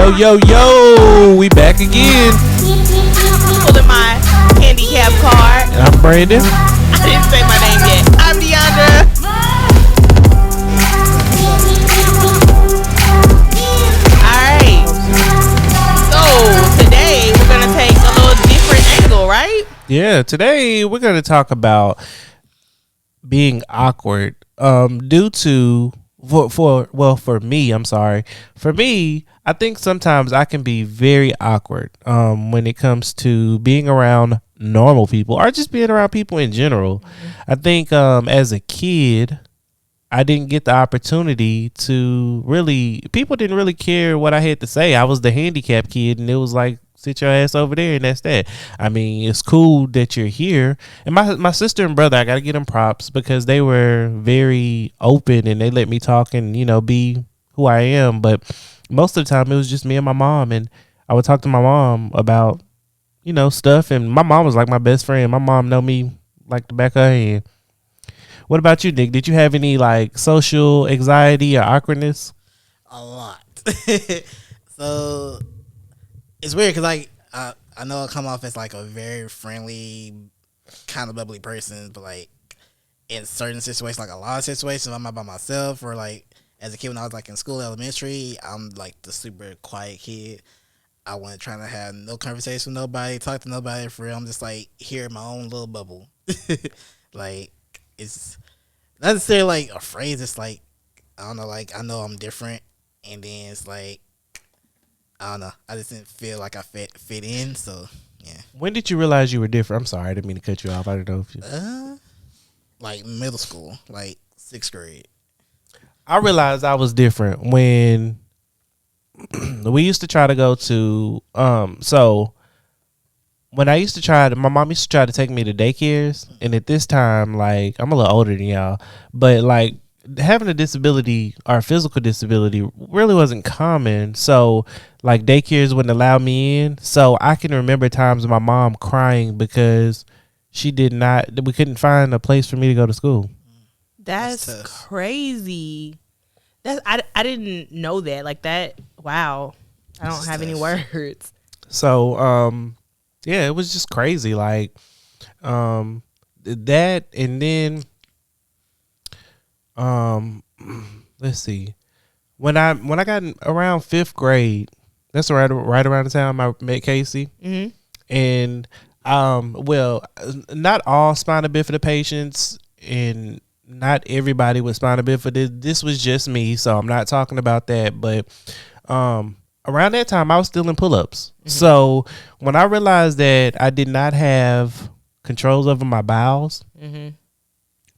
Yo, we back again. Pulling my handicap card. I'm Brandon. I didn't say my name yet. I'm Deandra. Alright. So, today we're going to take a little different angle, right? Yeah, today we're going to talk about being awkward due to for me, I'm sorry. For me, I think sometimes I can be very awkward when it comes to being around normal people or just being around people in general. I think as a kid, I didn't get the opportunity to really, people didn't really care what I had to say. I was the handicapped kid and it was like, sit your ass over there and that's that. I mean, it's cool that you're here. And my sister and brother, I got to get them props because they were very open and they let me talk and, be who I am. But most of the time it was just me and my mom. And I would talk to my mom about, stuff. And my mom was like my best friend. My mom know me like the back of her hand. What about you, Nick? Did you have any like social anxiety or awkwardness? A lot. So it's weird because I know I come off as like a very friendly, kind of bubbly person, but like in certain situations, like a lot of situations, if I'm not by myself or like as a kid when I was like in school, elementary, I'm like the super quiet kid. I wasn't trying to have no conversation with nobody, talk to nobody for real. I'm just like here in my own little bubble. Like it's not necessarily like a phrase. It's like I don't know. Like I know I'm different, and then it's like I don't know. I just didn't feel like I fit in. So yeah. When did you realize you were different? I'm sorry, I didn't mean to cut you off. I don't know if you. Like middle school, like 6th grade. I realized I was different when we used to try to go to so when I used to my mom used to try to take me to daycares, and at this time, like I'm a little older than y'all, but like having a disability or a physical disability really wasn't common. So like daycares wouldn't allow me in. So I can remember times of my mom crying because we couldn't find a place for me to go to school. That's crazy. I didn't know that. Like that. Wow. I don't have any words. So yeah, it was just crazy. Like that, and then let's see. When I got around 5th grade, that's right around the time I met Casey. Mm-hmm. And not all spinal bifida patients and not everybody with spinal bifida. This was just me, so I'm not talking about that. But around that time, I was still in pull-ups. Mm-hmm. So when I realized that I did not have controls over my bowels, mm-hmm.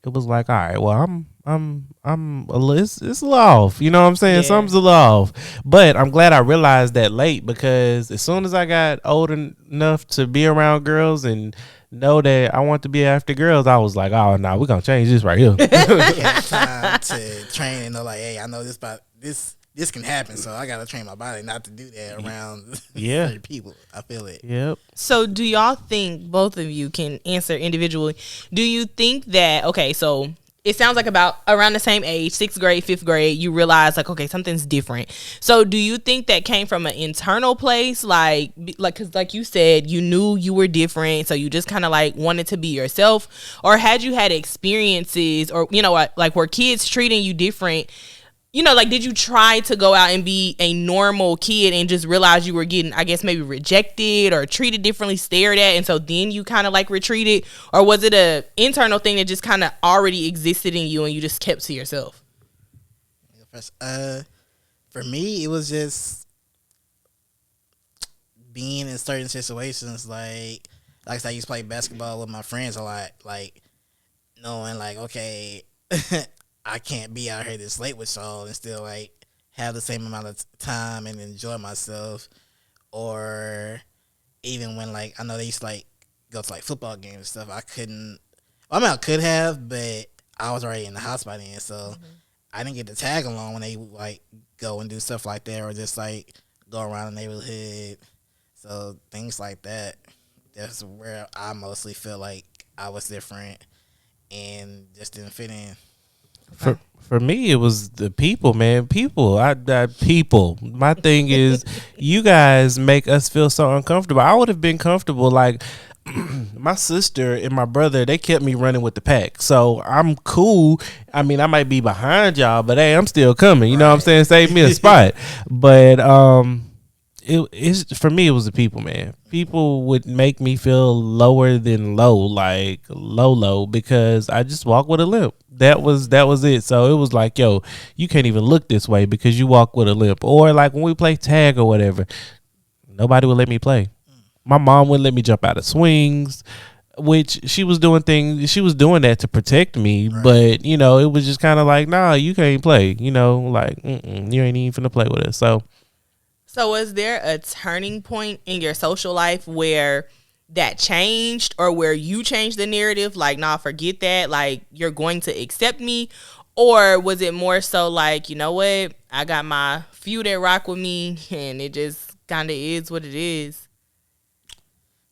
it was like, all right, well, it's a little off. You know what I'm saying? Yeah. Something's a little off. But I'm glad I realized that late, because as soon as I got old enough to be around girls and know that I want to be after girls, I was like, oh, no, we're going to change this right here. Yeah, time to train and know like, hey, I know this can happen, so I got to train my body not to do that around certain people. I feel it. Yep. So do y'all think, both of you can answer individually, do you think that, okay, so it sounds like about around the same age, 6th grade, 5th grade, you realize like, okay, something's different. So do you think that came from an internal place? Like, cause like you said, you knew you were different. So you just kind of like wanted to be yourself, or had you had experiences or, like were kids treating you different? Like, did you try to go out and be a normal kid and just realize you were getting, I guess, maybe rejected or treated differently, stared at, and so then you kind of like retreated? Or was it a internal thing that just kind of already existed in you and you just kept to yourself? For me, it was just being in certain situations. Like I said, I used to play basketball with my friends a lot. Like, knowing like, okay, I can't be out here this late with y'all and still like have the same amount of time and enjoy myself. Or even when like I know they used to like go to like football games and stuff, I couldn't. I mean, I could have, but I was already in the house by then, so I didn't get to tag along when they like go and do stuff like that, or just like go around the neighborhood. So things like that. That's where I mostly feel like I was different and just didn't fit in. For me, it was the people, man. People, people. My thing is, you guys make us feel so uncomfortable. I would have been comfortable, like my sister and my brother. They kept me running with the pack, so I'm cool. I mean, I might be behind y'all, but hey, I'm still coming. You know what I'm saying? Save me a spot. But it's for me. It was the people, man. People would make me feel lower than low, like low, because I just walk with a limp. That was it. So it was like, yo, you can't even look this way because you walk with a limp. Or like when we play tag or whatever, nobody would let me play. My mom wouldn't let me jump out of swings, which she was doing things. She was doing that to protect me, but you know, it was just kind of like, nah, you can't play. You know, like you ain't even finna play with us. So was there a turning point in your social life where that changed, or where you changed the narrative? Like, nah, forget that. Like, you're going to accept me. Or was it more so like, you know what? I got my few that rock with me and it just kind of is what it is.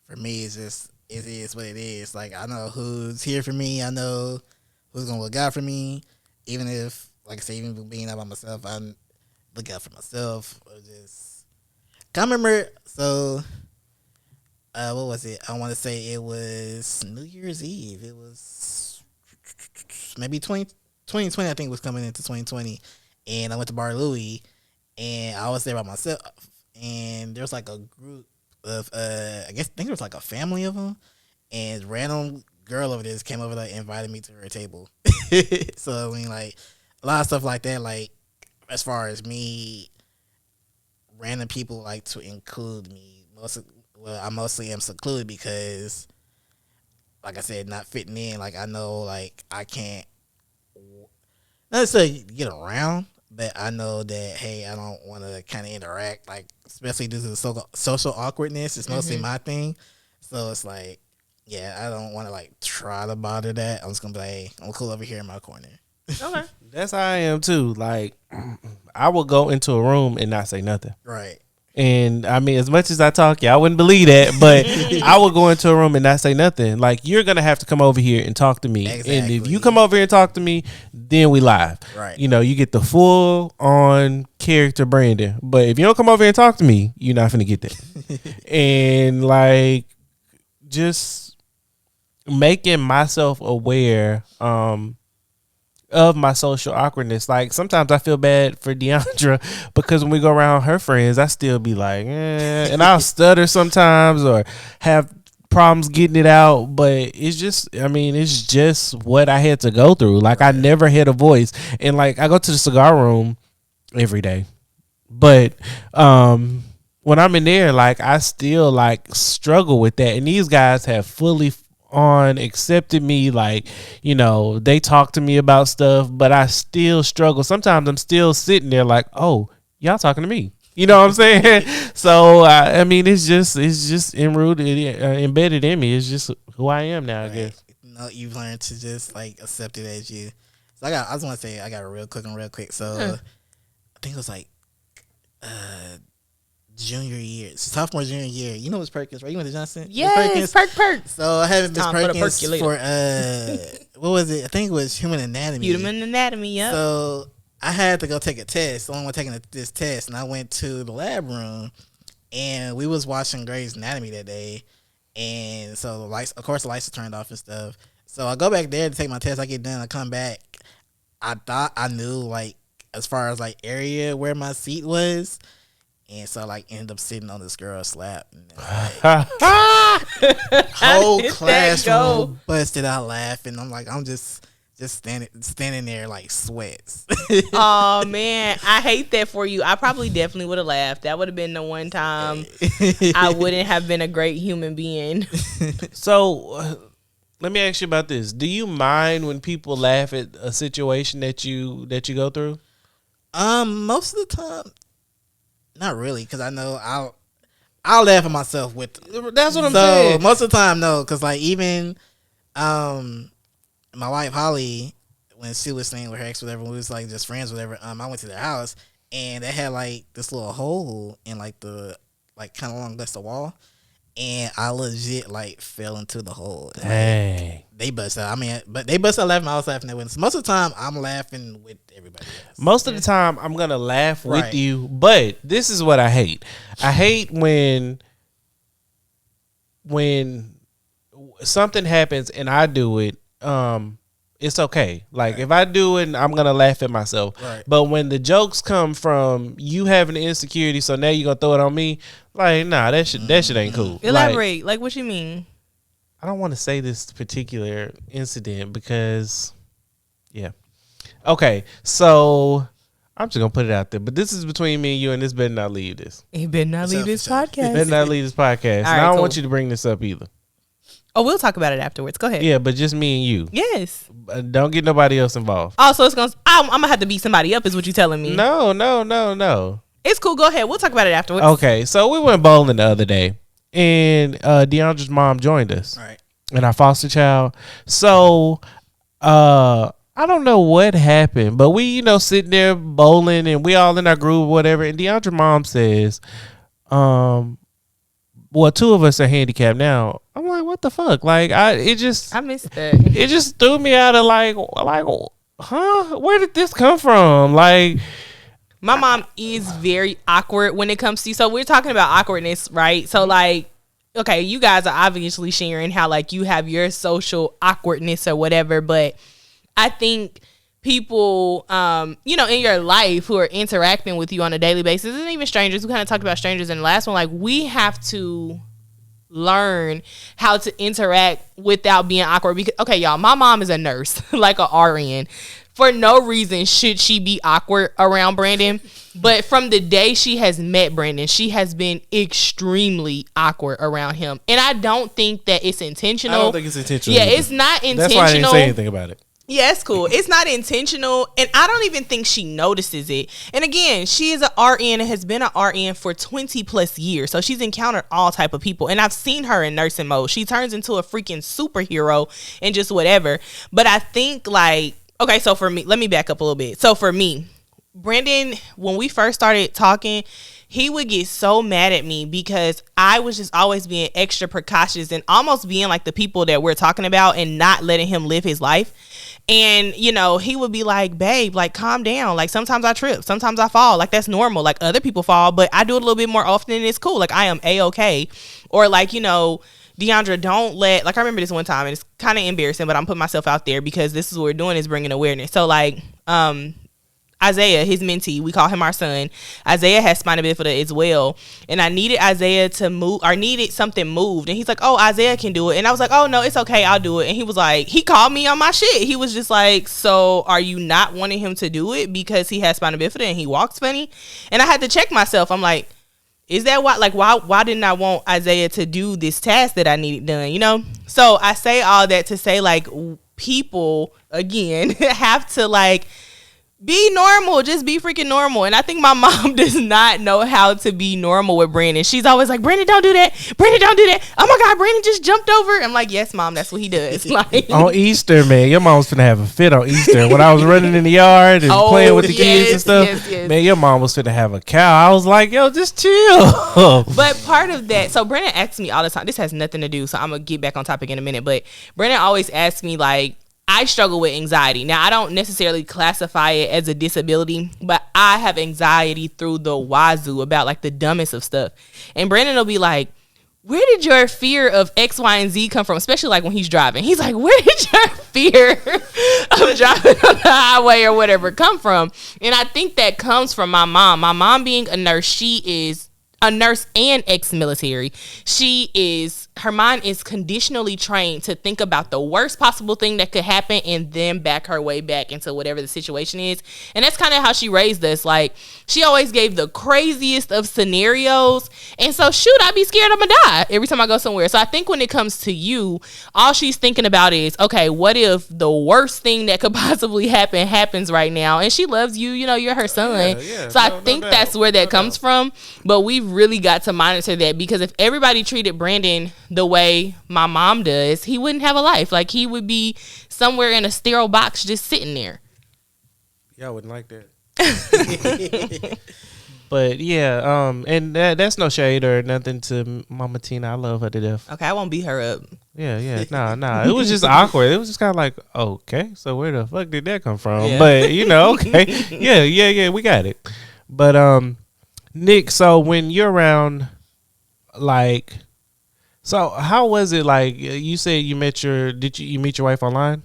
For me, it's just it is what it is. Like I know who's here for me. I know who's gonna look out for me. Even if, like I say, even being out by myself, I look out for myself. Or just, I remember. So, what was it? I want to say it was New Year's Eve. It was maybe 2020. I think was coming into 2020, and I went to Bar Louie, and I was there by myself, and there's like a group of I think there was like a family of them, and random girl over there just came over there and invited me to her table. So I mean, like a lot of stuff like that. Like as far as me, random people like to include me. I mostly am secluded because, like I said, not fitting in. Like I know, like I can't not necessarily get around, but I know that hey, I don't want to kind of interact, like especially due to the social awkwardness. It's mostly my thing, so it's like, yeah, I don't want to like try to bother that. I'm just gonna be like, hey, I'm cool over here in my corner. Okay. That's how I am too. Like I will go into a room and not say nothing. Right. And I mean, as much as I talk, y'all wouldn't believe that, but I will go into a room and not say nothing. Like, you're going to have to come over here and talk to me. Exactly. And if you come over here and talk to me, then we live. Right. You know, you get the full on character Brandon. But if you don't come over here and talk to me, you're not going to get that. And like, just making myself aware, of my social awkwardness. Like sometimes I feel bad for Deandra because when we go around her friends, I still be like, and I'll stutter sometimes or have problems getting it out. But it's just, I mean, it's just what I had to go through. Like I never had a voice, and like I go to the cigar room every day, but when I'm in there, like I still like struggle with that. And these guys have fully on accepted me, like, you know, they talk to me about stuff, but I still struggle. Sometimes I'm still sitting there like, oh, y'all talking to me, you know what I'm saying? So I mean, it's just embedded in me. It's just who I am now, I guess. No, you've learned to just like accept it as you. So I just want to say I got a real quick. So I think it was like junior year, sophomore junior year. You know Miss Perkins, right? You went to Johnson? Yes, Perk. So I had Miss Perkins for what was it? I think it was human anatomy. Human anatomy, yeah. So I had to go take a test. So I went taking this test, and I went to the lab room, and we was watching Grey's Anatomy that day, and so the lights are turned off and stuff. So I go back there to take my test. I get done. I come back. I thought I knew like as far as like area where my seat was. And so, like, ended up sitting on this girl's lap. And then, like, whole classroom busted out laughing. I'm like, I'm just standing there like sweats. Oh man, I hate that for you. I probably definitely would have laughed. That would have been the one time I wouldn't have been a great human being. So, let me ask you about this. Do you mind when people laugh at a situation that you go through? Most of the time. Not really, because I know I'll laugh at myself with them. That's what I'm saying. Most of the time, no, because like even my wife Holly, when she was staying with her ex, whatever, we was like just friends, whatever. I went to their house and they had like this little hole in like the like kind of along against the wall, and I legit like fell into the hole. And, Dang. they bust out. I mean, but they bust out laughing. I was laughing at witness. Most of the time, I'm laughing with everybody else. Most of the time, I'm gonna laugh with Right. you, but this is what I hate. I hate when something happens and I do it. It's okay. Like if I do it, I'm gonna laugh at myself. Right. But when the jokes come from you having the insecurity, so now you gonna throw it on me, like nah, that shit ain't cool. Elaborate. Like what you mean? I don't want to say this particular incident because, yeah. Okay, so I'm just gonna put it out there, but this is between me and you, and this better not leave this. He better not leave this podcast. Better not leave this podcast. And right, I don't cool. want you to bring this up either. Oh, we'll talk about it afterwards. Go ahead. Yeah, but just me and you. Yes. Don't get nobody else involved. Also, it's gonna. I'm gonna have to beat somebody up. Is what you telling me? No. It's cool. Go ahead. We'll talk about it afterwards. Okay, so we went bowling the other day, and DeAndre's mom joined us, Right. and our foster child. So, I don't know what happened, but we, sitting there bowling, and we all in our groove, or whatever. And DeAndre's mom says, well, two of us are handicapped now. I'm like, what the fuck? Like, I missed that. it just threw me out of like, huh? Where did this come from? Like, My mom is very awkward when it comes to. So we're talking about awkwardness, right? So like, okay, you guys are obviously sharing how like you have your social awkwardness or whatever, but I think people, in your life who are interacting with you on a daily basis, and even strangers, we kind of talked about strangers in the last one, like we have to learn how to interact without being awkward. Because, okay, y'all, my mom is a nurse, like a RN. For no reason should she be awkward around Brandon. But from the day she has met Brandon, she has been extremely awkward around him. And I don't think that it's intentional. I don't think it's intentional. Yeah, it's not intentional. That's why I didn't say anything about it. Yeah, it's cool. It's not intentional, and I don't even think she notices it. And again, she is an RN and has been an RN for 20 plus years, so she's encountered all type of people. And I've seen her in nursing mode. She turns into a freaking superhero and just whatever. But I think like, okay, so for me, let me back up a little bit. So for me, Brandon, when we first started talking, he would get so mad at me because I was just always being extra precautious and almost being like the people that we're talking about and not letting him live his life. And, he would be like, babe, like, calm down. Like, sometimes I trip. Sometimes I fall. Like, that's normal. Like, other people fall, but I do it a little bit more often and it's cool. Like, I am A-okay. Or, like, Deandra, don't let, like, I remember this one time and it's kind of embarrassing, but I'm putting myself out there because this is what we're doing is bringing awareness. So, like, Isaiah, his mentee, we call him our son. Isaiah has spina bifida as well. And I needed Isaiah to move, or needed something moved. And he's like, oh, Isaiah can do it. And I was like, oh, no, it's okay. I'll do it. And he was like, he called me on my shit. He was just like, so are you not wanting him to do it because he has spina bifida and he walks funny? And I had to check myself. I'm like, is that why? Like, why didn't I want Isaiah to do this task that I needed done? So I say all that to say, like, people, again, have to, like, be normal. Just be freaking normal. And I think my mom does not know how to be normal with Brandon. She's always like, Brandon, don't do that. Brandon, don't do that. Oh my God, Brandon just jumped over. I'm like, yes, mom, that's what he does. Like, on Easter, man, your mom was finna have a fit on Easter. When I was running in the yard and playing with the kids and stuff, man, your mom was finna have a cow. I was like, yo, just chill. But part of that, so Brandon asks me all the time, this has nothing to do, so I'm gonna get back on topic in a minute, but Brandon always asks me, like, I struggle with anxiety. Now, I don't necessarily classify it as a disability, but I have anxiety through the wazoo about like the dumbest of stuff. And Brandon will be like, where did your fear of X, Y, and Z come from? Especially like when he's driving. He's like, where did your fear of driving on the highway or whatever come from? And I think that comes from my mom. My mom being a nurse, she is a nurse and ex-military. Her mind is conditionally trained to think about the worst possible thing that could happen and then back her way back into whatever the situation is. And that's kind of how she raised us. Like, she always gave the craziest of scenarios. And so, shoot, I'd be scared I'm gonna die every time I go somewhere. So I think when it comes to you, all she's thinking about is, okay, what if the worst thing that could possibly happen happens right now? And she loves you, you're her son. So I think that's where that comes from. But we've really got to monitor that, because if everybody treated Brandon the way my mom does, he wouldn't have a life. Like, he would be somewhere in a sterile box just sitting there. Y'all wouldn't like that. But yeah, and that's no shade or nothing to Mama Tina. I love her to death. Okay, I won't beat her up. Yeah. Nah. It was just awkward. It was just kind of like, okay, so where the fuck did that come from? Yeah. But okay, yeah, we got it. But Nick, so when you're around, like, so how was it? Like, you said you met you meet your wife online?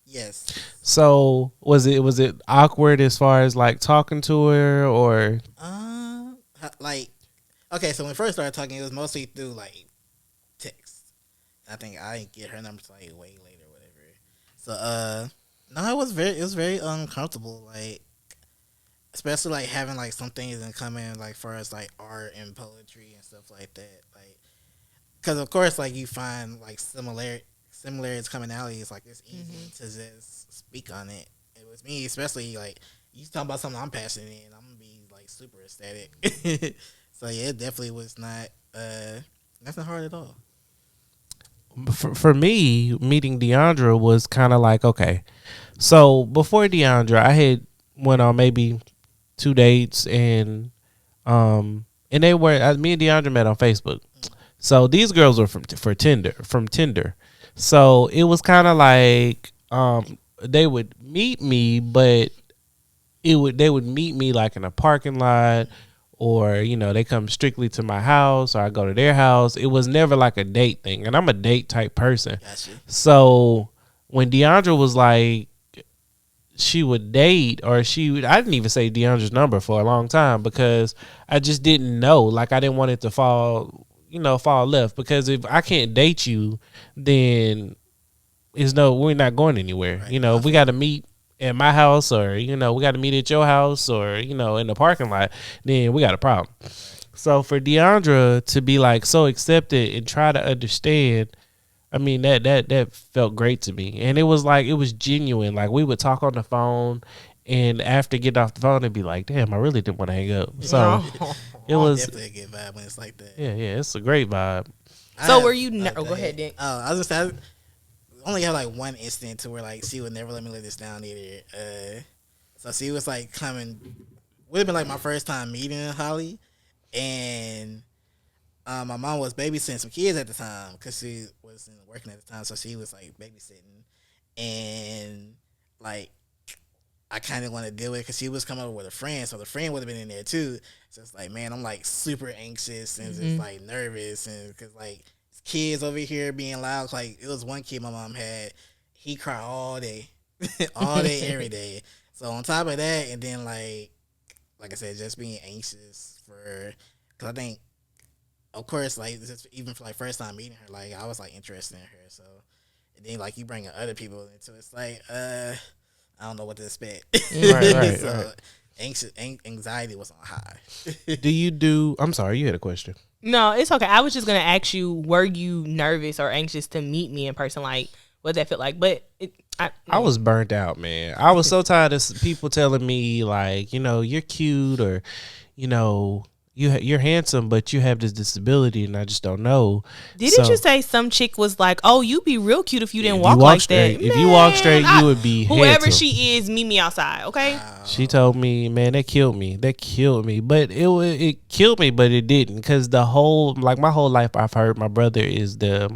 Yes. So was it awkward as far as like talking to her or? Like, okay, so when we first started talking, it was mostly through like text. I think I didn't get her number till like way later, or whatever. So no, it was very uncomfortable, like especially like having like some things in common, like for us like art and poetry and stuff like that, like because of course like you find like similarities, commonalities, like it's easy to just speak on it. It was me, especially like you talking about something I'm passionate in, I'm gonna be like super ecstatic. So yeah, it definitely was not nothing hard at all. For me, meeting Deandra was kind of like, okay. So before Deandra, I had went on maybe 2 dates, and they were me and Deandra met on Facebook. So these girls were from Tinder. So it was kind of like they would meet me, but they would meet me like in a parking lot, or they come strictly to my house, or I go to their house. It was never like a date thing, and I'm a date type person. Gotcha. So when Deandra was like she would date, or I didn't even say Deandra's number for a long time because I just didn't know. Like I didn't want it to fall left, because if I can't date you, then we're not going anywhere. Right. If we got to meet at my house, or we got to meet at your house, or in the parking lot, then we got a problem. So for Deandra to be like so accepted and try to understand, I mean that felt great to me, and it was genuine. Like we would talk on the phone, and after getting off the phone, it'd be like, damn, I really didn't want to hang up. So it was definitely a good vibe when it's like that. yeah, it's a great vibe. So were you? Go ahead, Dick. I was just saying, I only had like one incident to where like she would never let me live this down either. So she was like coming, would have been like my first time meeting Holly, and my mom was babysitting some kids at the time because she wasn't working at the time, so she was like babysitting, and like I kind of want to deal with it because she was coming over with a friend, so the friend would have been in there too. So it's like, man, I'm like super anxious and just like nervous, and because like kids over here being loud. Like it was one kid my mom had, he cried all day, all day, every day. So on top of that, and then like I said, just being anxious because I think, of course, like just even for like first time meeting her, like I was like interested in her. So and then like you bringing other people into it's like I don't know what to expect. Right. So anxiety was on high. I'm sorry, you had a question. No, it's okay. I was just gonna ask you, were you nervous or anxious to meet me in person? Like, what that felt like? But I was burnt out, man. I was so tired of people telling me like, you're cute, or you're handsome, but you have this disability, and I just don't know. Didn't you say some chick was like, "Oh, you'd be real cute if you didn't walk walk like straight. that"? If you walk straight, you would be whoever handsome. she is. Meet me outside, okay? She told me, man, that killed me. But it killed me, but it didn't, because my whole life I've heard my brother is the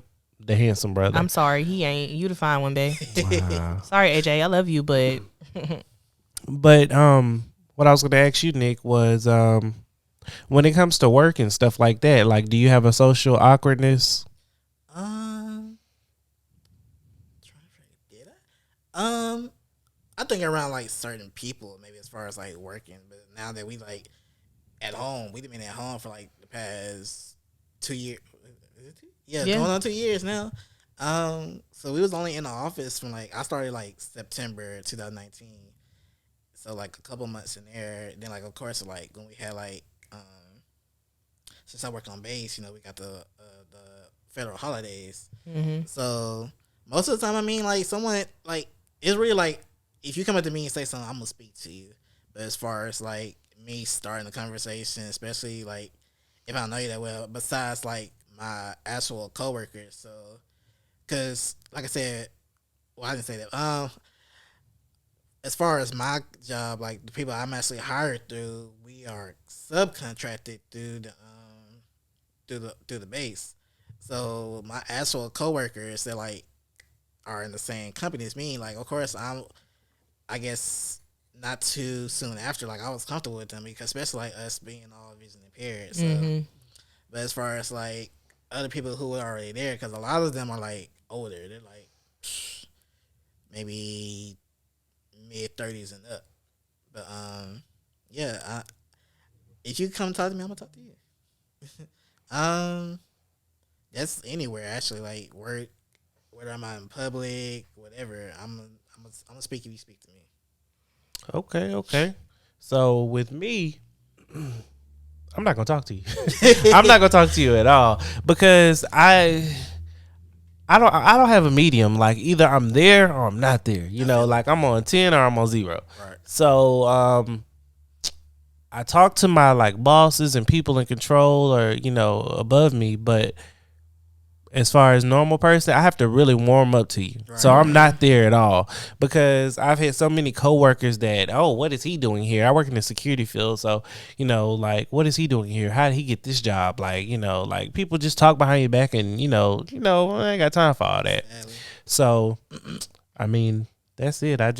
handsome brother. I'm sorry, he ain't. You the fine one, babe. Wow. Sorry, AJ, I love you, but But what I was going to ask you, Nick, was when it comes to work and stuff like that, like, do you have a social awkwardness? Did I? I think around like certain people, maybe as far as like working, but now that we like at home, we've been at home for like the past 2 years. Yeah, going on 2 years now. So we was only in the office from like I started like September 2019. So like a couple months in there. Then like of course like when we had like since I work on base, we got the federal holidays. So most of the time, I mean, like someone like it's really like if you come up to me and say something, I'm gonna speak to you. But as far as like me starting the conversation, especially like if I don't know you that well, besides like my actual coworkers, so because like I said, well I didn't say that. as far as my job, like the people I'm actually hired through, we are subcontracted through the base. So my actual coworkers that like are in the same company as me, like of course I guess not too soon after, like I was comfortable with them because especially like us being all vision impaired. So, but as far as like other people who were already there, because a lot of them are like older, they're like maybe mid 30s and up. But yeah, if you come talk to me, I'm gonna talk to you. um, that's anywhere actually, like work, whether I'm out in public, whatever. I'm gonna speak if you speak to me. Okay. So with me, I'm not gonna talk to you. I'm not gonna talk to you at all because I don't have a medium. Like either I'm there or I'm not there. You know, like I'm on 10 or I'm on 0. Right. So I talk to my like bosses and people in control or above me, but as far as normal person, I have to really warm up to you. Right. So I'm not there at all because I've had so many coworkers that, oh, what is he doing here? I work in the security field. So, like, what is he doing here? How did he get this job? Like, like people just talk behind your back and, I ain't got time for all that. So, I mean, that's it. I'm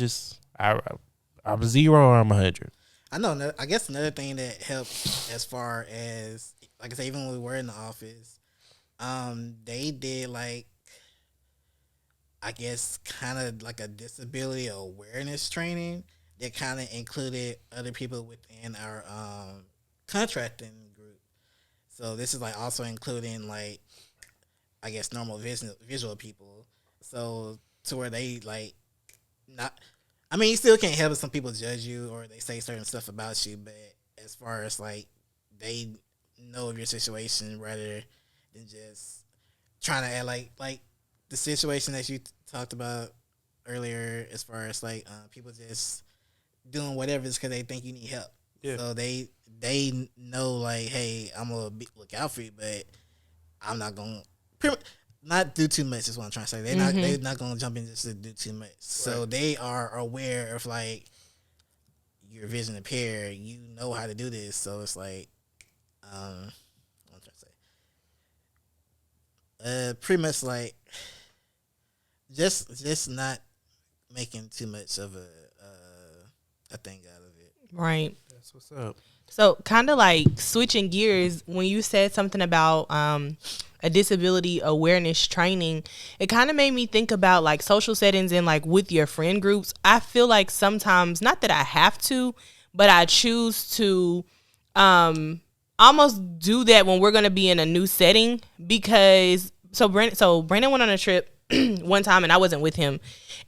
0 or I'm 100. I know. I guess another thing that helped as far as, like I said, even when we were in the office, they did like, I guess, kind of like a disability awareness training that kind of included other people within our contracting group. So this is like also including like, I guess, normal visual people. So to where they like not. I mean, you still can't help it. Some people judge you or they say certain stuff about you, but as far as like they know of your situation rather than just trying to add like the situation that you talked about earlier, as far as like people just doing whatever just because they think you need help. Yeah. So they know like, hey, I'm gonna look out for you, but I'm not gonna not do too much is what I'm trying to say. They're not gonna jump in just to do too much. Right. So they are aware of like your vision impaired. You know how to do this. So it's like, what I'm trying to say. Pretty much like just not making too much of a thing out of it. Right. That's what's up. So kind of like switching gears, when you said something about a disability awareness training, it kind of made me think about like social settings and like with your friend groups. I feel like sometimes, not that I have to, but I choose to almost do that when we're going to be in a new setting because Brandon went on a trip one time and I wasn't with him.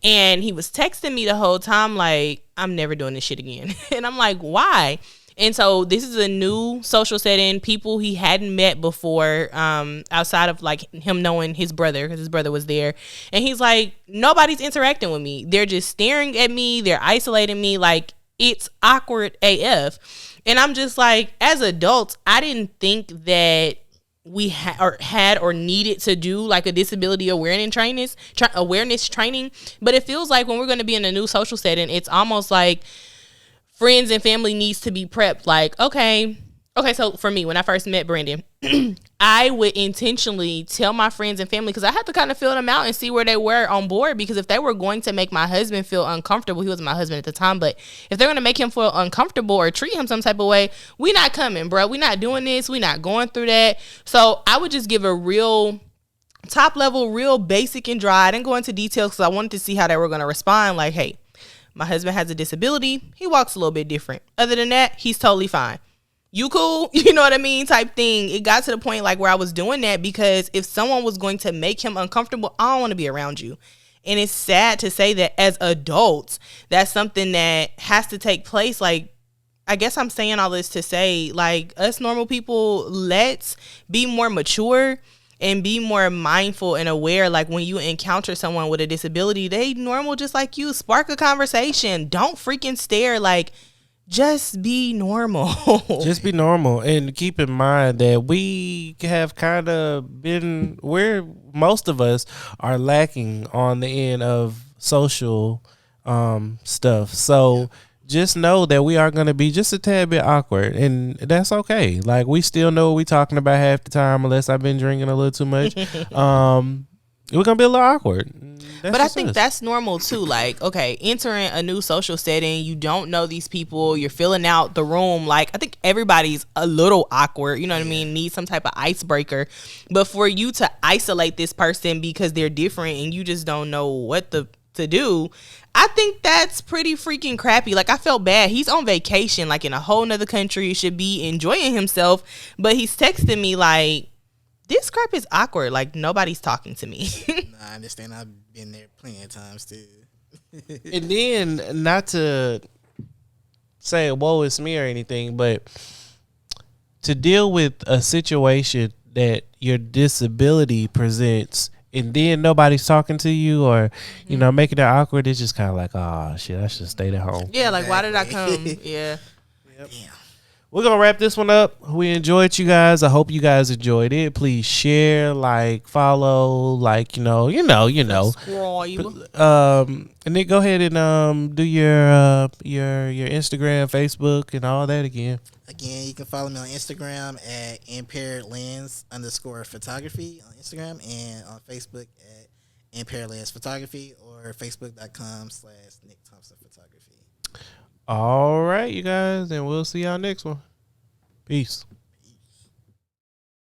And he was texting me the whole time like, I'm never doing this shit again. And I'm like, why? And so this is a new social setting, people he hadn't met before, outside of like him knowing his brother, because his brother was there. And he's like, nobody's interacting with me. They're just staring at me. They're isolating me. Like, it's awkward AF. And I'm just like, as adults, I didn't think that we had or needed to do like a disability awareness training. But it feels like when we're going to be in a new social setting, it's almost like friends and family needs to be prepped. Like, okay. So for me, when I first met Brandon, I would intentionally tell my friends and family because I had to kind of feel them out and see where they were on board. Because if they were going to make my husband feel uncomfortable, he wasn't my husband at the time, but if they're going to make him feel uncomfortable or treat him some type of way, we not coming, bro. We not doing this. We not going through that. So I would just give a real top level, real basic and dry. I didn't go into details because I wanted to see how they were going to respond. Like, hey, my husband has a disability. He walks a little bit different. Other than that, he's totally fine. You cool? You know what I mean? Type thing. It got to the point like where I was doing that because if someone was going to make him uncomfortable, I don't want to be around you. And it's sad to say that as adults, that's something that has to take place. Like, I guess I'm saying all this to say, like, us normal people, let's be more mature and be more mindful and aware. Like, when you encounter someone with a disability, they normal just like you. Spark a conversation. Don't freaking stare. Like, just be normal. Just be normal. And keep in mind that we have kind of been where most of us are lacking on the end of social stuff. So just know that we are going to be just a tad bit awkward, and that's okay. Like, we still know what we talking about half the time, unless I've been drinking a little too much. We're gonna be a little awkward. But I think that's normal too. Like, okay, entering a new social setting, you don't know these people, you're filling out the room. Like, I think everybody's a little awkward, you know what I mean? Need some type of icebreaker. But for you to isolate this person because they're different and you just don't know what to do, I think that's pretty freaking crappy. Like, I felt bad. He's on vacation, like in a whole nother country, should be enjoying himself, but he's texting me like, this crap is awkward. Like, nobody's talking to me. Nah, I understand. I've been there plenty of times too. And then, not to say woe is me or anything, but to deal with a situation that your disability presents, and then nobody's talking to you, or you know, making it awkward, it's just kind of like, oh shit, I should stay at home. Yeah, like, why did I come? Yeah. Yep. Damn. We're gonna wrap this one up. We enjoyed you guys. I hope you guys enjoyed it. Please share, like, follow, like, you know. Subscribe. And then go ahead and do your Instagram, Facebook, and all that again. Again, you can follow me on Instagram at Impaired Lens _photography on Instagram, and on Facebook at Impaired Lens Photography, or Facebook.com/Nick Thompson Photography. All right, you guys, and we'll see y'all next one. Peace.